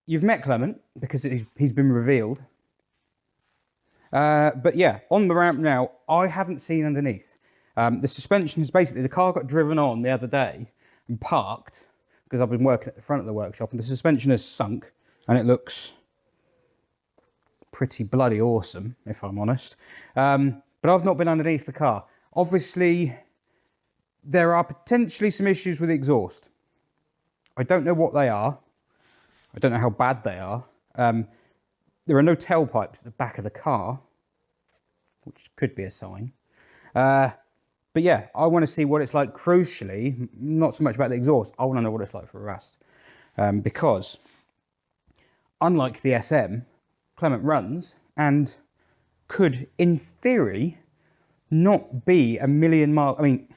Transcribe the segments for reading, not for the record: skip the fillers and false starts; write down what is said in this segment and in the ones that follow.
you've met Clement because he's been revealed. But yeah, on the ramp now, I haven't seen underneath. The suspension is basically, the car got driven on the other day and parked because I've been working at the front of the workshop, and the suspension has sunk and it looks pretty bloody awesome, if I'm honest. But I've not been underneath the car. Obviously, there are potentially some issues with the exhaust. I don't know what they are. I don't know how bad they are. There are no tailpipes at the back of the car, which could be a sign. But yeah, I want to see what it's like crucially, not so much about the exhaust. I want to know what it's like for rust. Because unlike the SM, Clement runs and could, in theory, not be a million miles. I mean,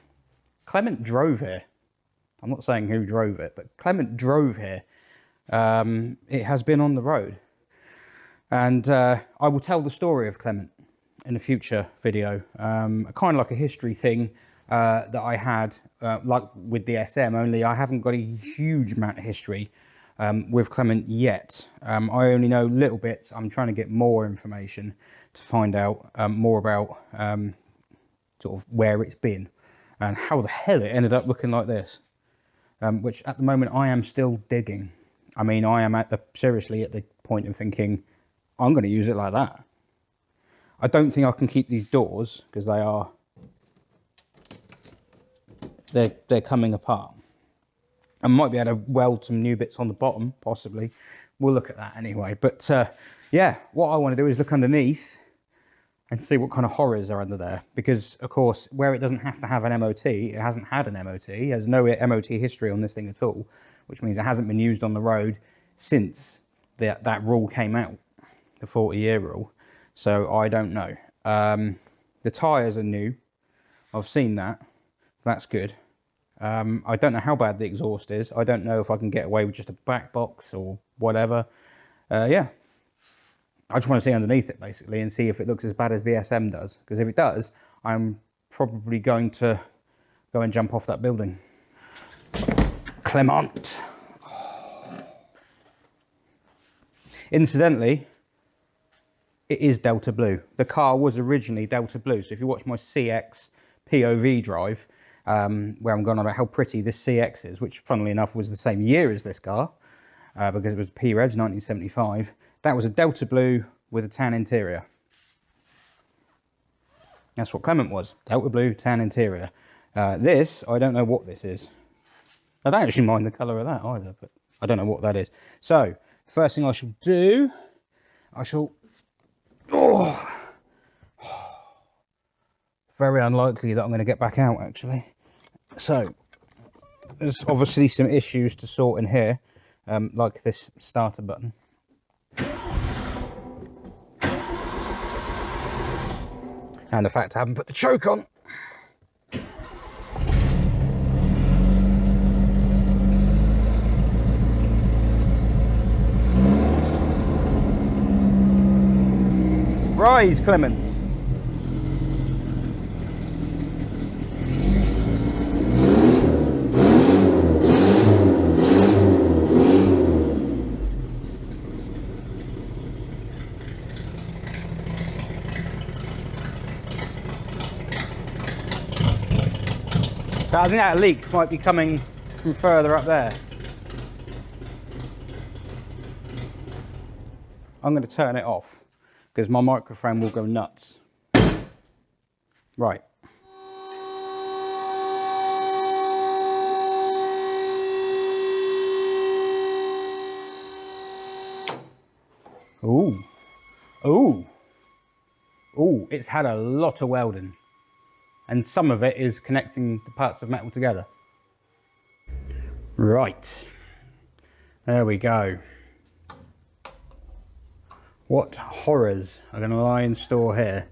Clement drove here. I'm not saying who drove it, but Clement drove here. It has been on the road. And I will tell the story of Clement in a future video, kind of like a history thing that I had, like with the SM, only I haven't got a huge amount of history with Clement yet. I only know little bits. I'm trying to get more information to find out more about sort of where it's been and how the hell it ended up looking like this, which at the moment I am still digging. I mean, I am seriously at the point of thinking, I'm going to use it like that. I don't think I can keep these doors because they're coming apart. I might be able to weld some new bits on the bottom, possibly. We'll look at that anyway. But yeah, what I want to do is look underneath and see what kind of horrors are under there. Because, of course, where it doesn't have to have an MOT, it hasn't had an MOT. There's no MOT history on this thing at all, which means it hasn't been used on the road since that rule came out, the 40-year rule. So I don't know. The tyres are new. I've seen that. That's good. I don't know how bad the exhaust is. I don't know if I can get away with just a back box or whatever. Yeah. I just want to see underneath it, basically, and see if it looks as bad as the SM does. Because if it does, I'm probably going to go and jump off that building. Clement. Incidentally, it is Delta Blue. The car was originally Delta Blue. So if you watch my CX POV drive, where I'm going on about how pretty this CX is, which funnily enough was the same year as this car, because it was P-Reg 1975, that was a Delta Blue with a tan interior. That's what Clement was, Delta Blue, tan interior. This, I don't know what this is. I don't actually mind the colour of that either, but I don't know what that is. So, the first thing I shall do, very unlikely that I'm going to get back out, actually. So, there's obviously some issues to sort in here, like this starter button. And the fact I haven't put the choke on. Rise, Clement. I think that leak might be coming from further up there. I'm going to turn it off because my microphone will go nuts. Right. Ooh. Ooh. Ooh, it's had a lot of welding. And some of it is connecting the parts of metal together. Right. There we go. What horrors are going to lie in store here?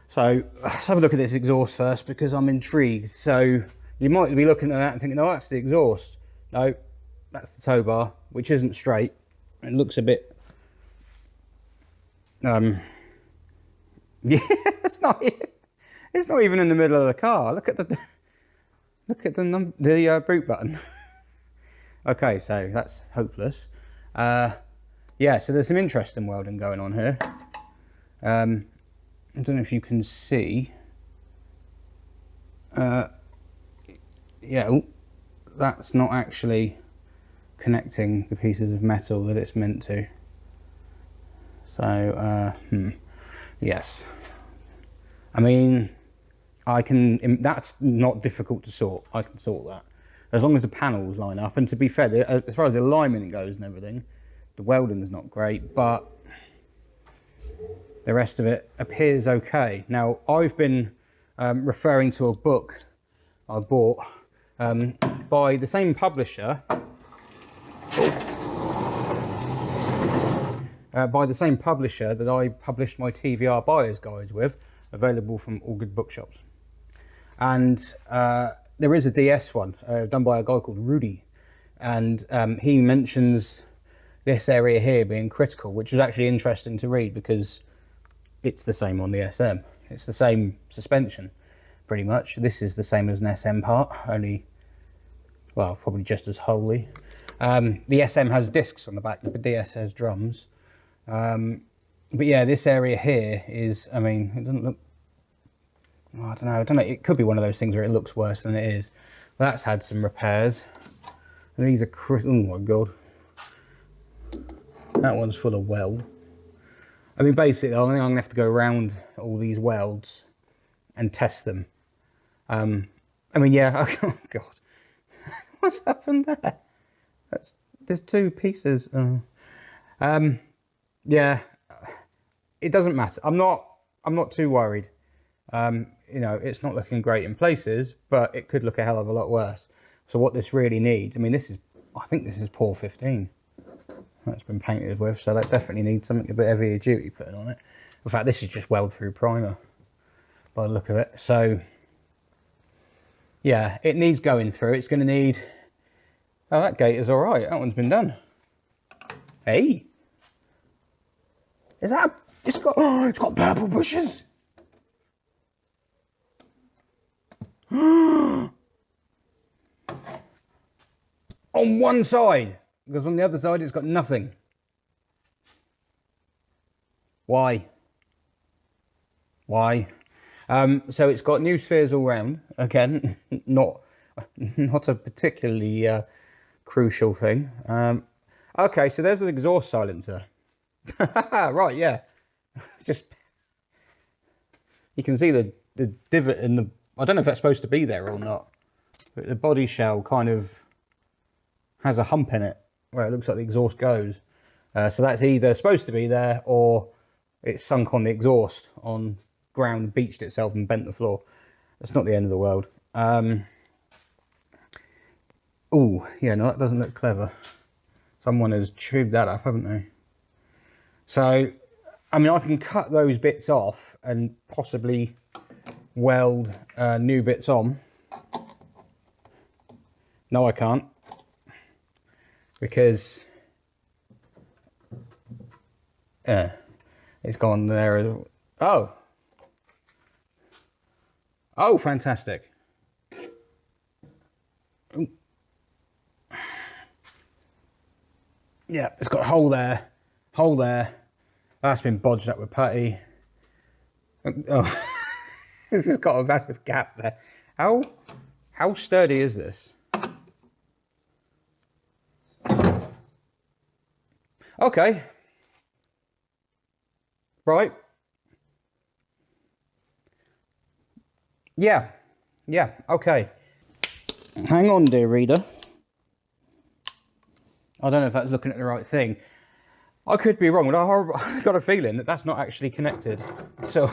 So, let's have a look at this exhaust first because I'm intrigued. So, you might be looking at that and thinking, oh, that's the exhaust. No, that's the tow bar, which isn't straight. It looks a bit... yeah, it's not even in the middle of the car. Look at the boot button. Okay, so that's hopeless. Yeah, so there's some interesting welding going on here. I don't know if you can see. Yeah, oh, that's not actually connecting the pieces of metal that it's meant to. So, yes. I mean, that's not difficult to sort. I can sort that. As long as the panels line up. And to be fair, as far as the alignment goes and everything, the welding is not great, but the rest of it appears okay. Now, I've been referring to a book I bought by the same publisher. By the same publisher that I published my TVR buyer's guides with, available from all good bookshops. And there is a DS one done by a guy called Rudy, and he mentions this area here being critical, which was actually interesting to read because it's the same on the SM. It's the same suspension, pretty much. This is the same as an SM part, only, well, probably just as wholly. The SM has discs on the back, but the DS has drums. But yeah, this area here is, I mean, it doesn't look, well, I don't know, it could be one of those things where it looks worse than it is. But that's had some repairs. And these are, oh my God. That one's full of weld. I mean, basically, I think I'm going to have to go around all these welds and test them. I mean, yeah, oh God. What's happened there? There's two pieces. Yeah, it doesn't matter. I'm not too worried. You know, it's not looking great in places, but it could look a hell of a lot worse. So what this really needs, I mean, I think this is Pour 15. That's been painted with, so that definitely needs something a bit heavier duty putting on it. In fact, this is just weld through primer by the look of it. So yeah, it needs going through. It's going to need, oh, that gate is all right. That one's been done. Hey, is that, it's got purple bushes. On one side, because on the other side it's got nothing. Why? So it's got new spheres all round. Again, not a particularly crucial thing. Okay, so there's an exhaust silencer. Right, yeah. Just, you can see the divot in the, I don't know if that's supposed to be there or not, but the body shell kind of has a hump in it where it looks like the exhaust goes. So that's either supposed to be there or it's sunk on the exhaust on ground, beached itself and bent the floor. That's not the end of the world. Oh, yeah, no, that doesn't look clever. Someone has chewed that up, haven't they? So, I mean, I can cut those bits off and possibly weld new bits on. No, I can't. Because it's gone there. Oh, fantastic. Ooh. Yeah, it's got a hole there, hole there. That's been bodged up with putty. Oh, this has got a massive gap there. How sturdy is this? Okay. Right. Yeah. Yeah. Okay. Hang on, dear reader. I don't know if that's looking at the right thing. I could be wrong, but I've got a feeling that that's not actually connected. So,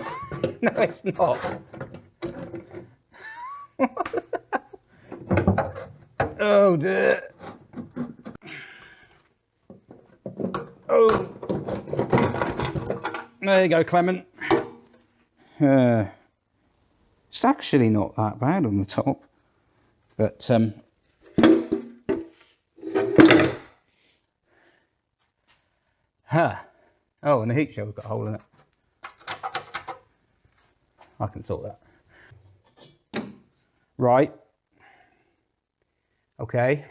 no, it's not. Oh dear. Oh. There you go, Clement. It's actually not that bad on the top, but oh, and the heat shell's got a hole in it. I can sort that. Right. Okay.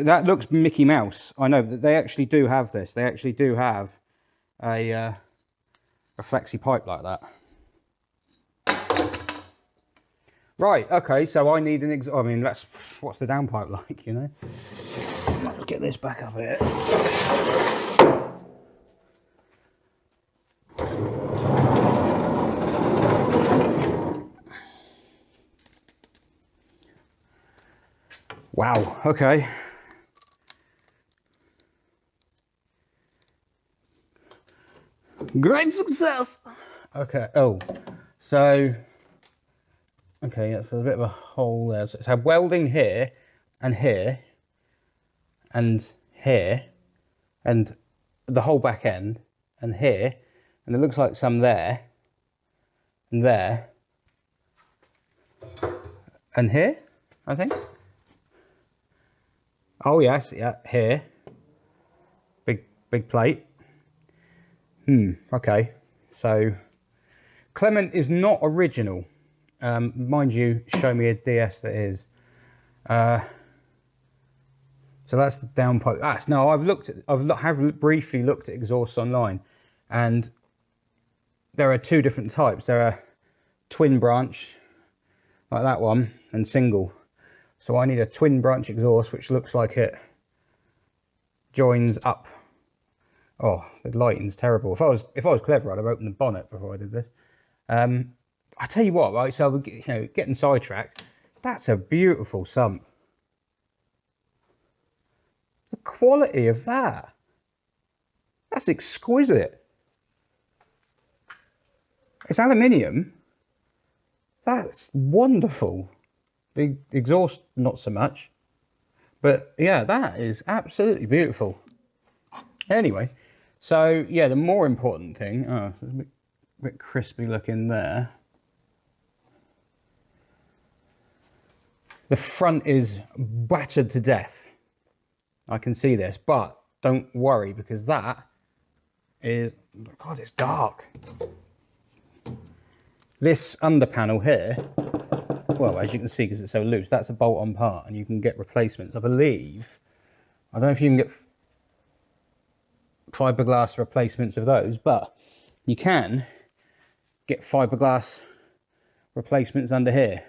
That looks Mickey Mouse. I know that they actually do have this. They actually do have a flexi pipe like that. Right, okay, so I need an I mean, what's the downpipe like, you know? Let's get this back up here. Wow, okay. Great success! Okay, oh, so, okay, yeah, so there's a bit of a hole there. So it's had welding here, and here, and here, and the whole back end, and here, and it looks like some there, and there, and here, I think. Oh yes, yeah, here. Big plate. Okay. So Clement is not original. Mind you, show me a DS that is. So that's the downpipe. No, have briefly looked at exhausts online, and there are two different types. There are twin branch, like that one, and single. So I need a twin branch exhaust, which looks like it joins up. Oh, the lighting's terrible. If I was clever, I'd have opened the bonnet before I did this. I tell you what, right? So getting sidetracked. That's a beautiful sump. The quality of that. That's exquisite. It's aluminium. That's wonderful. The exhaust, not so much. But yeah, that is absolutely beautiful. Anyway, so yeah, the more important thing, it's a bit crispy looking there. The front is battered to death. I can see this, but don't worry, because that is, God, it's dark. This under panel here, well, as you can see, because it's so loose, that's a bolt-on part, and you can get replacements. I believe, I don't know if you can get fiberglass replacements of those, but you can get fiberglass replacements under here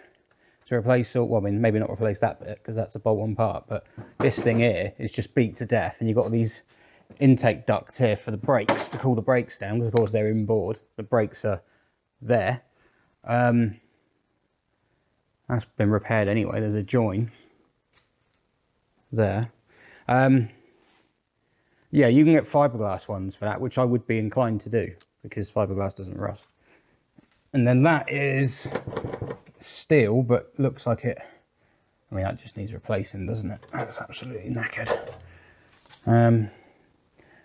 to replace, well, I mean, maybe not replace that bit because that's a bolt-on part, but this thing here is just beat to death, and you've got these intake ducts here for the brakes to cool the brakes down, because of course they're inboard. The brakes are there. That's been repaired anyway. There's a join there. Yeah, you can get fiberglass ones for that, which I would be inclined to do because fiberglass doesn't rust. And then that is steel, but looks like it, I mean, that just needs replacing, doesn't it? That's absolutely knackered.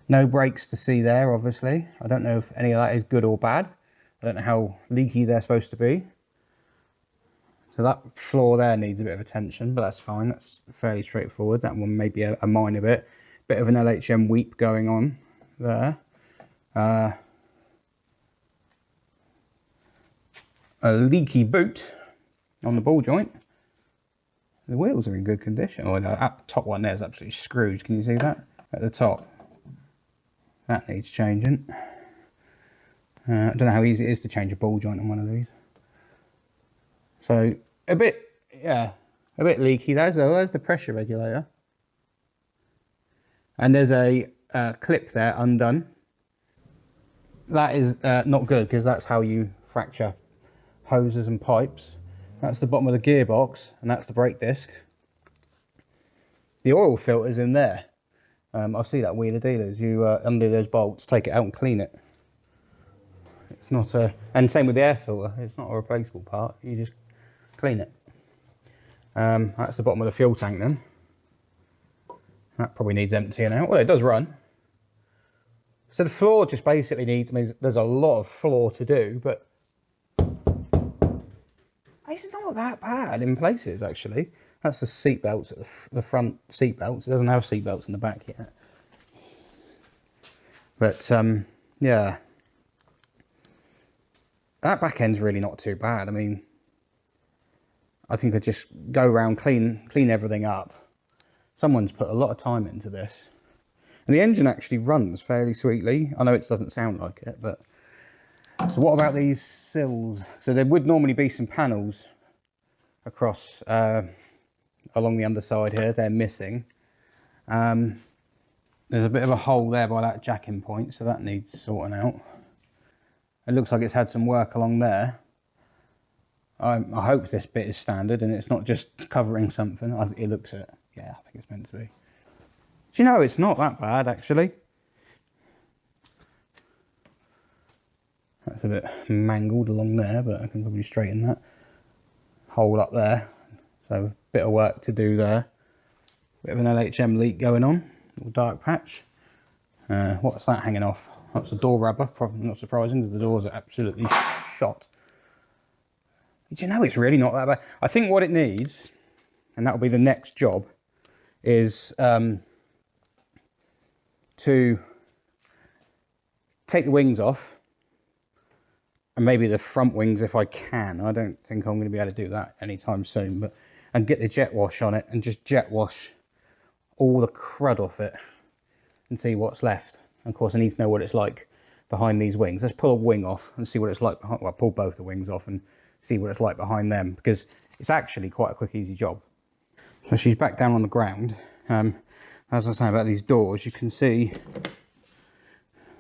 No brakes to see there, obviously. I don't know if any of that is good or bad. I don't know how leaky they're supposed to be. So that floor there needs a bit of attention, but that's fine. That's fairly straightforward. That one may be a minor bit. Bit of an LHM weep going on there. A leaky boot on the ball joint. The wheels are in good condition. Oh, no, that top one there is absolutely screwed. Can you see that? At the top. That needs changing. I don't know how easy it is to change a ball joint on one of these. So a bit leaky. There's the pressure regulator, and there's a clip there undone. That is not good, because that's how you fracture hoses and pipes. That's the bottom of the gearbox, and that's the brake disc. The oil filter's in there. I see that wheeler dealers. You undo those bolts, take it out and clean it. It's not a, and same with the air filter. It's not a replaceable part. You just clean it. That's the bottom of the fuel tank then. That probably needs emptying out. Well, it does run. So the floor just basically needs, I mean, there's a lot of floor to do, but it's not that bad in places, actually. That's the seat belts, the front seat belts. It doesn't have seat belts in the back yet. But yeah, that back end's really not too bad. I mean, I think I'd just go around, clean everything up, Someone's put a lot of time into this. And the engine actually runs fairly sweetly. I know it doesn't sound like it, but... So what about these sills? So there would normally be some panels across along the underside here. They're missing. There's a bit of a hole there by that jacking point, so that needs sorting out. It looks like it's had some work along there. I hope this bit is standard and it's not just covering something. It looks it. Yeah, I think it's meant to be. Do you know, it's not that bad actually. That's a bit mangled along there, but I can probably straighten that. Hole up there. So a bit of work to do there. Bit of an LHM leak going on. Little dark patch. What's that hanging off? That's a door rubber. Probably not surprising because the doors are absolutely shot. Do you know, it's really not that bad. I think what it needs, and that'll be the next job, is to take the wings off, and maybe the front wings if I can. I don't think I'm going to be able to do that anytime soon, but and get the jet wash on it and just jet wash all the crud off it and see what's left. And of course I need to know what it's like behind these wings. Let's pull a wing off and see what it's like behind, well, pull both the wings off and see what it's like behind them, because it's actually quite a quick, easy job. So she's back down on the ground. As I was saying about these doors, you can see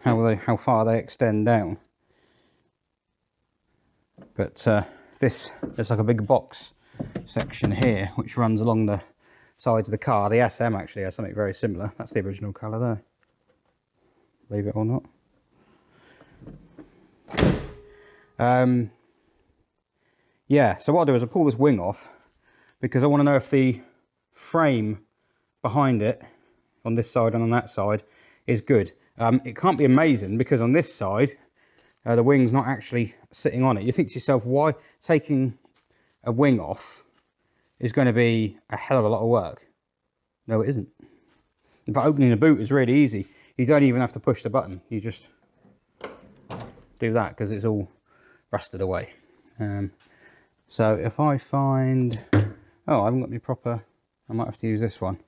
how far they extend down. But there's like a big box section here which runs along the sides of the car. The SM actually has something very similar. That's the original colour there, believe it or not. Yeah, so what I'll do is I'll pull this wing off because I want to know if the frame behind it on this side and on that side is good. It can't be amazing because on this side the wing's not actually sitting on it. You think to yourself, why taking a wing off is going to be a hell of a lot of work? No, it isn't. In fact, opening the boot is really easy. You don't even have to push the button. You just do that because it's all rusted away. So if I find... Oh, I haven't got any proper... I might have to use this one.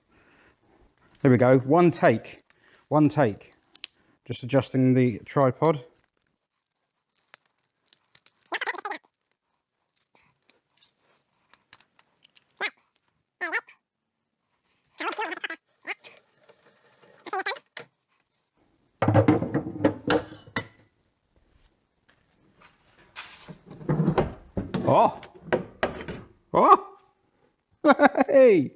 There we go. One take. One take. Just adjusting the tripod. Oh! Oh! Hey!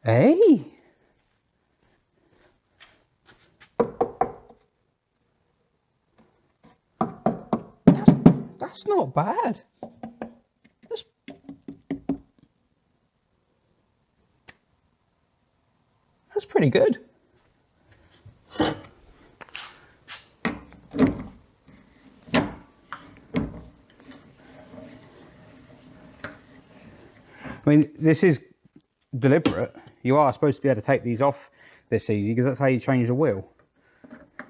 Hey! That's not bad. That's pretty good. I mean, this is deliberate. You are supposed to be able to take these off this easy because that's how you change the wheel.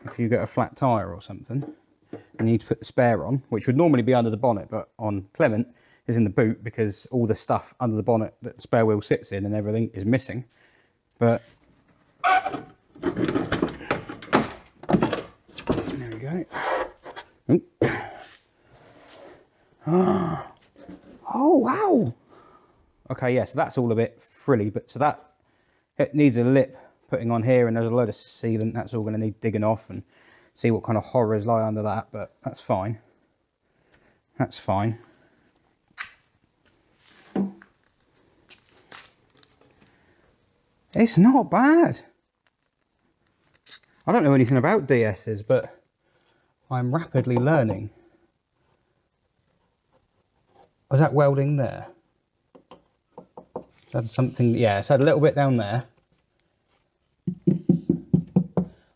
If you get a flat tyre or something, you need to put the spare on, which would normally be under the bonnet, but on Clement is in the boot because all the stuff under the bonnet that the spare wheel sits in and everything is missing. But there we go. Oh wow. Okay, yeah, so that's all a bit frilly, but so that it needs a lip putting on here, and there's a load of sealant. That's all going to need digging off and see what kind of horrors lie under that, but that's fine. That's fine. It's not bad. I don't know anything about DS's, but I'm rapidly learning. Was that welding there? Had something, yeah, it's had a little bit down there.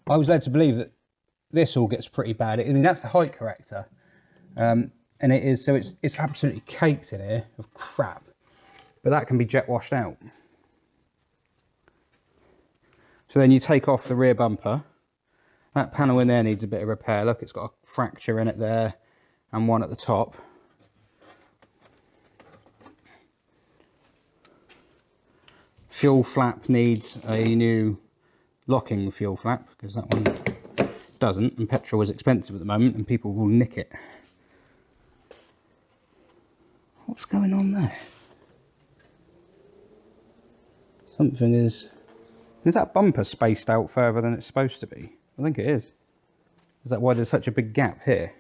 I was led to believe that this all gets pretty bad. I mean, that's the height corrector. And it is, so it's absolutely caked in here of crap. But that can be jet washed out. So then you take off the rear bumper. That panel in there needs a bit of repair. Look, it's got a fracture in it there and one at the top. Fuel flap needs a new locking fuel flap because that one doesn't, and petrol is expensive at the moment and people will nick it. What's going on there? Something is that bumper spaced out further than it's supposed to be? I think it is. Is that why there's such a big gap here?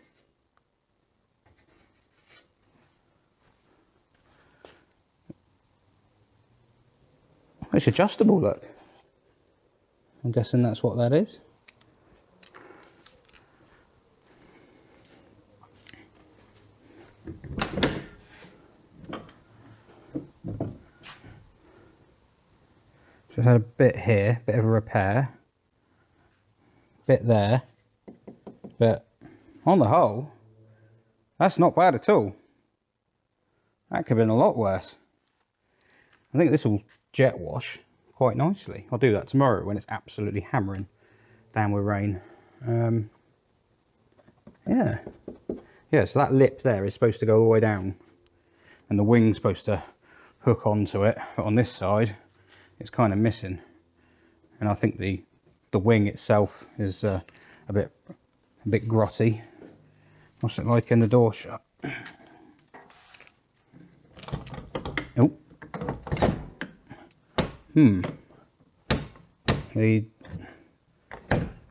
It's adjustable, look. I'm guessing that's what that is. Just had a bit here, bit of a repair. Bit there. But on the whole, that's not bad at all. That could have been a lot worse. I think this will jet wash quite nicely. I'll do that tomorrow when it's absolutely hammering down with rain. Yeah, so that lip there is supposed to go all the way down and the wing's supposed to hook onto it, but on this side it's kind of missing, and I think the wing itself is a bit grotty. What's it like in the door shut? Oh. The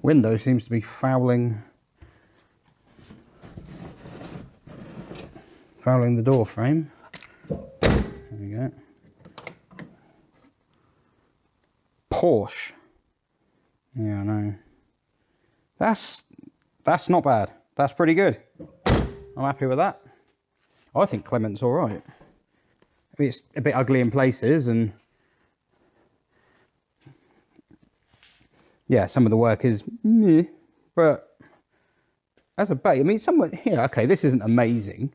window seems to be fouling the door frame. There we go. Porsche. Yeah, I know. That's not bad. That's pretty good. I'm happy with that. I think Clement's all right. I mean, it's a bit ugly in places, and yeah, some of the work is meh, but as a bait, I mean, someone here, okay, this isn't amazing,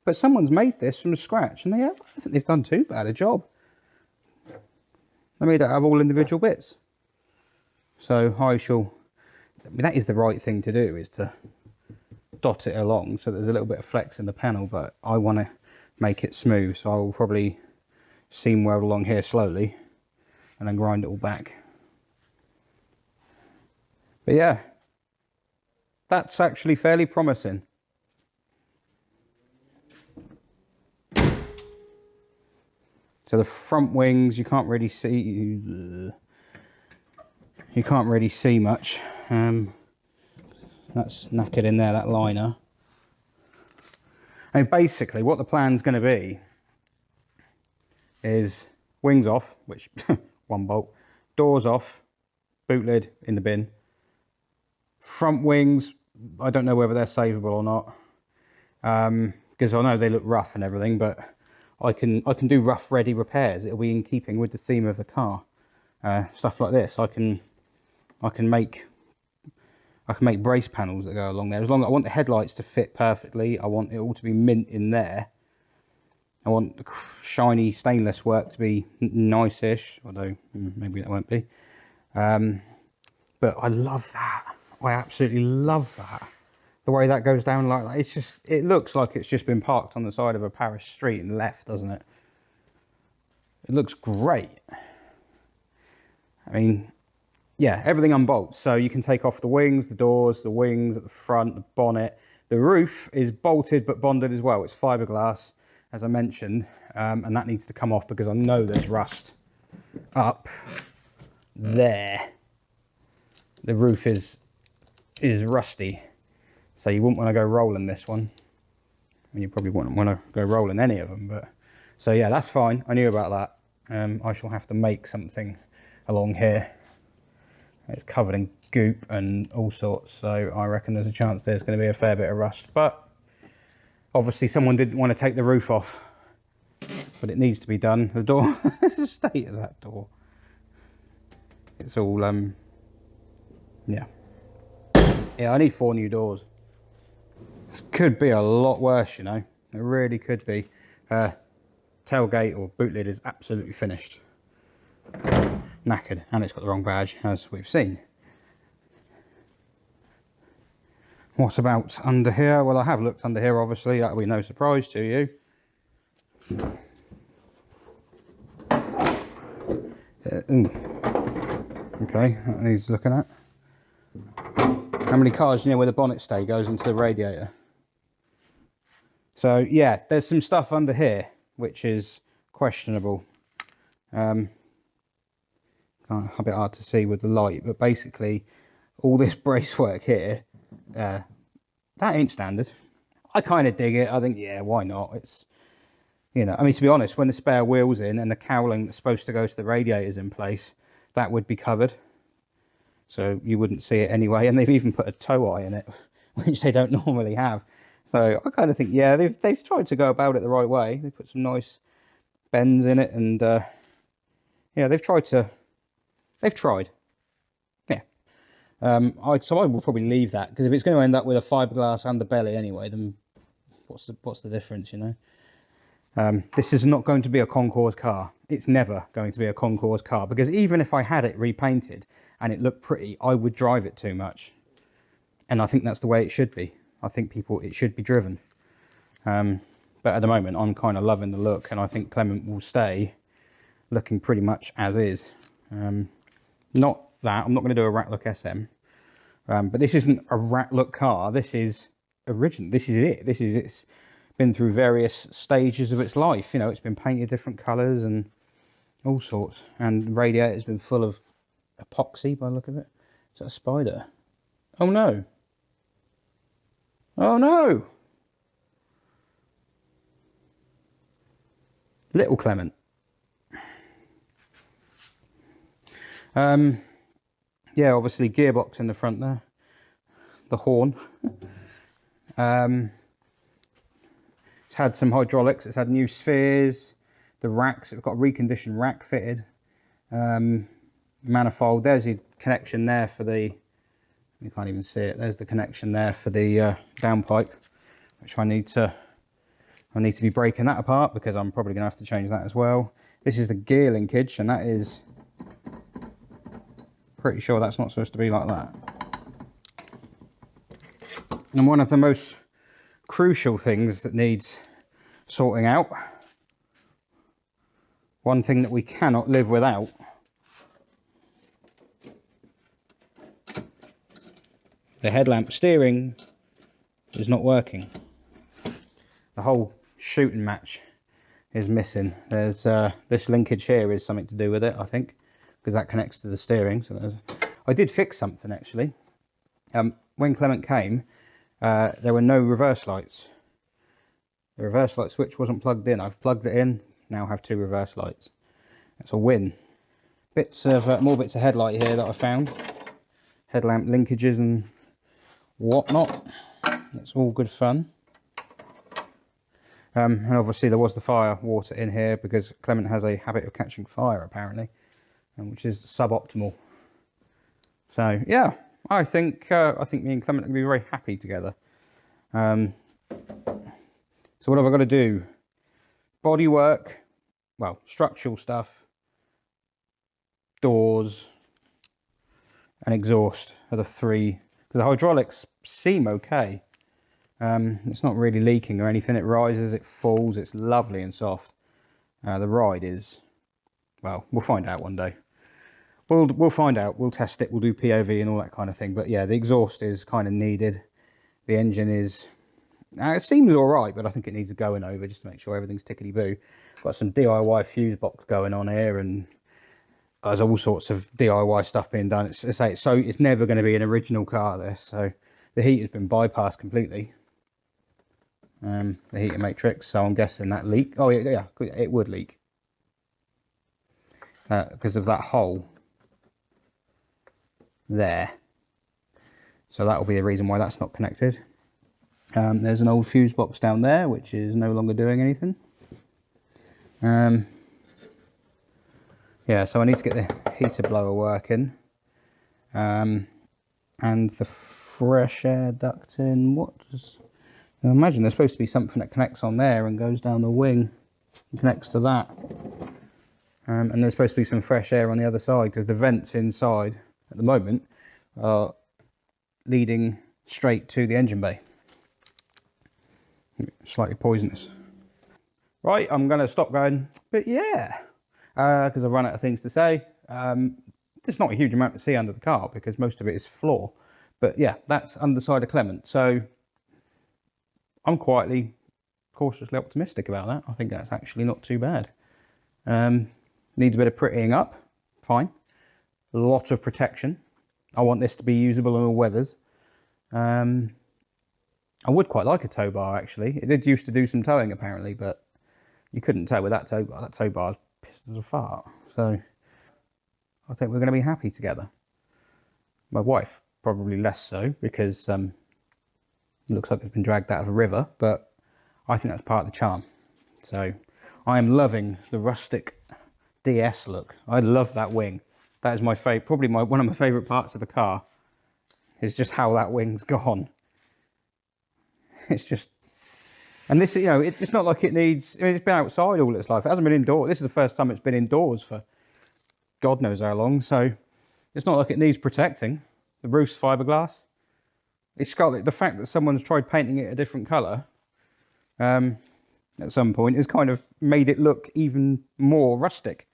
but someone's made this from scratch, and I don't think they've done too bad a job. They made it out of all individual bits. So I mean, that is the right thing to do, is to dot it along so there's a little bit of flex in the panel, but I want to make it smooth, so I'll probably seam weld along here slowly and then grind it all back. But yeah, that's actually fairly promising. So the front wings, you can't really see much. That's knackered in there, that liner. I mean, basically what the plan's going to be is wings off, which one bolt, doors off, boot lid in the bin. Front wings, I don't know whether they're savable or not, because I know they look rough and everything, but I can do rough ready repairs. It'll be in keeping with the theme of the car. Stuff like this, I can make brace panels that go along there. As long as I want the headlights to fit perfectly, I want it all to be mint in there. I want the shiny stainless work to be nice-ish, although maybe that won't be. But I love that. I absolutely love that. The way that goes down like that, it looks like it's just been parked on the side of a Paris street and left, doesn't it? It looks great. I mean, yeah, everything unbolts, so you can take off the wings, the doors, the wings at the front, the bonnet. The roof is bolted but bonded as well. It's fiberglass, as I mentioned, and that needs to come off because I know there's rust up there. The roof is rusty, so you wouldn't want to go rolling this one. I mean, you probably wouldn't want to go rolling any of them, but so yeah, that's fine. I knew about that. I shall have to make something along here. It's covered in goop and all sorts, so I reckon there's a chance there's going to be a fair bit of rust. But obviously someone didn't want to take the roof off, but it needs to be done. The door, the state of that door. It's all, yeah. Yeah, I need 4 new doors. This could be a lot worse, you know. It really could be. Tailgate or boot lid is absolutely finished. Knackered, and it's got the wrong badge, as we've seen. What about under here? Well, I have looked under here, obviously. That'll be no surprise to you. Okay, that needs looking at. How many cars, you know, where the bonnet stay goes into the radiator? So, yeah, there's some stuff under here, which is questionable. A bit hard to see with the light, but basically, all this bracework here, that ain't standard. I kind of dig it. I think, yeah, why not? It's, you know, I mean, to be honest, when the spare wheel's in and the cowling that's supposed to go to the radiator's in place, that would be covered. So you wouldn't see it anyway. And they've even put a tow eye in it, which they don't normally have. So I kind of think, yeah, they've tried to go about it the right way. They put some nice bends in it, and yeah, they've tried. Yeah. So I will probably leave that, because if it's going to end up with a fiberglass underbelly anyway, then what's the difference, you know? This is not going to be a concours car. It's never going to be a concours car, because even if I had it repainted and it looked pretty, I would drive it too much. And I think that's the way it should be. I think it should be driven. But at the moment, I'm kind of loving the look, and I think Clement will stay looking pretty much as is. Not that, I'm not going to do a rat look SM, but this isn't a rat look car. This is original. This is it. It's been through various stages of its life. You know, it's been painted different colours and all sorts. And the radiator's been full of epoxy by the look of it. Is that a spider? Oh no. Oh no! Little Clement. Yeah, obviously gearbox in the front there. The horn. It's had some hydraulics. It's had new spheres. The racks. It's got a reconditioned rack fitted. Manifold. There's the connection there for the. You can't even see it. There's the connection there for the downpipe, which I need to be breaking that apart, because I'm probably going to have to change that as well. This is the gear linkage, and that is pretty sure that's not supposed to be like that. And one of the most crucial things that needs sorting out, one thing that we cannot live without, the headlamp steering is not working. The whole shooting match is missing. There's this linkage here is something to do with it, I think, because that connects to the steering. So I did fix something actually. When Clement came, there were no reverse lights. The reverse light switch wasn't plugged in. I've plugged it in, now have 2 reverse lights. It's a win. More bits of headlight here that I found. Headlamp linkages and whatnot. It's all good fun. And obviously there was the fire water in here, because Clement has a habit of catching fire apparently, which is suboptimal. So yeah, I think me and Clement will be very happy together. So what have I got to do? Body work, well, structural stuff, doors, and exhaust are the 3. Because the hydraulics seem okay. It's not really leaking or anything. It rises, it falls, it's lovely and soft. The ride is, well, we'll find out one day. We'll find out. We'll test it. We'll do POV and all that kind of thing. But yeah, the exhaust is kind of needed. The engine is, it seems all right, but I think it needs a going over just to make sure everything's tickety-boo. Got some DIY fuse box going on here, and there's all sorts of DIY stuff being done. It's never going to be an original car, this. So the heat has been bypassed completely. The heater matrix, so I'm guessing that leak. Oh yeah, it would leak because of that hole there. So that will be the reason why that's not connected. There's an old fuse box down there, which is no longer doing anything. Yeah, so I need to get the heater blower working. And the fresh air duct in. I imagine there's supposed to be something that connects on there and goes down the wing and connects to that. And there's supposed to be some fresh air on the other side, because the vents inside at the moment are leading straight to the engine bay. Slightly poisonous. Right, I'm going to stop going, but yeah, because I've run out of things to say. There's not a huge amount to see under the car because most of it is floor. But yeah, that's underside of Clement. So I'm quietly, cautiously optimistic about that. I think that's actually not too bad. Needs a bit of prettying up, fine. A lot of protection. I want this to be usable in all weathers. I would quite like a tow bar actually. It did used to do some towing apparently, but you couldn't tow with that tow bar. That tow bar's pissed as a fart. So I think we're going to be happy together. My wife probably less so because it looks like it's been dragged out of a river, but I think that's part of the charm. So I am loving the rustic DS look. I love that wing. That is my favourite, probably one of my favourite parts of the car. Is just how that wing's gone. It's just, and this, you know, it's not like it needs. I mean, it's been outside all its life. It hasn't been indoors. This is the first time it's been indoors for God knows how long. So it's not like it needs protecting. The roof's fiberglass. It's got the fact that someone's tried painting it a different colour at some point has kind of made it look even more rustic.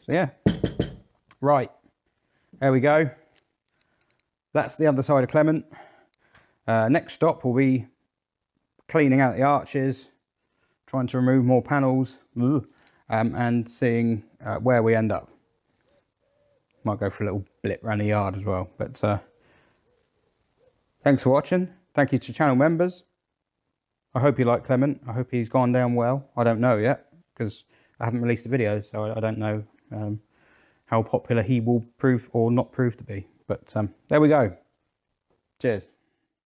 So yeah, right, there we go. That's the underside of Clement. Next stop will be cleaning out the arches, trying to remove more panels, and seeing where we end up. Might go for a little blip around the yard as well. But thanks for watching. Thank you to channel members. I hope you like Clement. I hope he's gone down well. I don't know yet because I haven't released a video, so I don't know how popular he will prove or not prove to be. But there we go. Cheers.